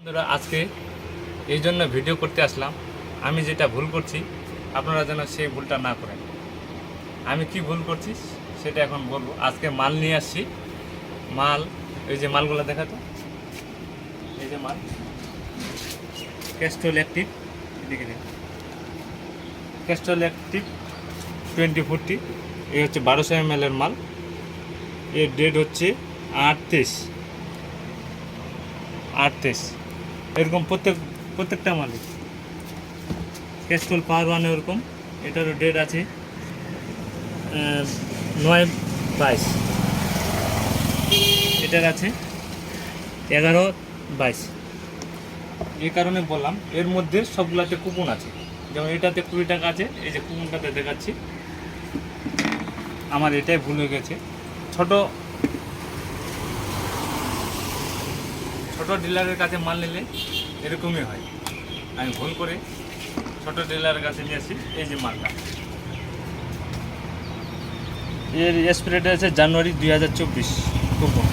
বন্ধুরা, আজকে এই জন্য ভিডিও করতে আসলাম। আমি যেটা ভুল করছি আপনারা যেন সেই ভুলটা না করেন। আমি কি ভুল করছি সেটা এখন বলবো। আজকে মাল নিয়ে আসছি। মাল, এই যে মালগুলো দেখাতো, এই যে মাল ক্যাস্ট্রল অ্যাক্টিভ, এদিকে ক্যাস্ট্রল অ্যাক্টিভ 2040। এই হচ্ছে 1200 ml এর মাল। এর ডেট হচ্ছে 38। এরকম প্রত্যেকটা মালিক ক্যাস্ট্রল পাওয়ার ওয়ান এরকম। এটারও ডেট আছে 9/22। এটার আছে 11/22। এই কারণে বললাম, এর মধ্যে সবগুলাতে কুপন আছে। যেমন এটাতে 20 টাকা আছে, এই যে কুপনটাতে দেখাচ্ছি। আমার এটাই ভুল হয়ে গেছে। ছোট ডিলারের কাছে মাল নিলে এরকমই হয়। আমি ভুল করে ছোট ডিলারের কাছে নিয়ে আসি। এই যে মালটা, এর এক্সপায়ারি আছে জানুয়ারি 2024 কুপন।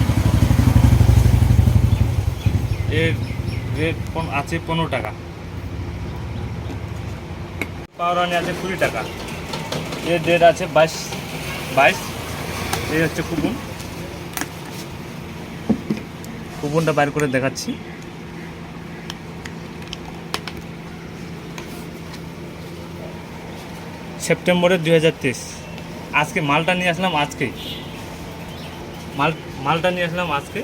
এর রেট আছে 15 টাকা। পাওয়ার ওয়ানে আছে 20 টাকা। এর ডেট আছে 22। এই হচ্ছে কুপনটা বাইর করে দেখাচ্ছি। সেপ্টেম্বরের 2023। আজকে মালটা নিয়ে আসলাম, মালটা নিয়ে আসলাম আজকে।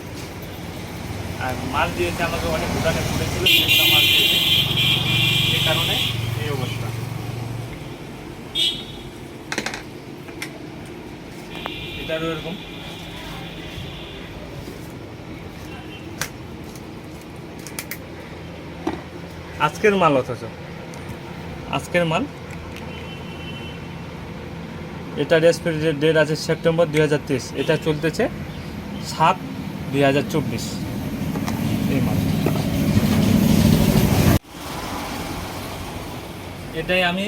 আর মাল দিয়েছে আমাকে অনেক দোকানে খুলেছিল, সেগুলো মাল দিয়েছে। এই কারণে এই অবস্থা। এটারও এরকম। আজকের মাল, অথচ আজকের মাল। এটার এক্সপায়ারি ডেট আছে সেপ্টেম্বর 2023। এটা চলতেছে 7/2024। এই মাল এটাই আমি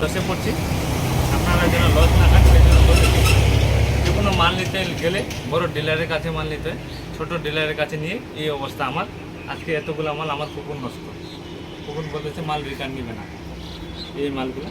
লসে পড়ছি। আপনারা যেন লস না খান সেই জন্য বলেছি। যে কোনো মাল নিতে গেলে বড় ডিলারের কাছে মাল নিতে হয়। ছোটো ডিলারের কাছে নিয়ে এই অবস্থা আমার। আজকে এতগুলো মাল আমার কুপন নষ্ট। কুপন বলতেছে মাল রিটার্ন নেবে না, এই মালগুলো।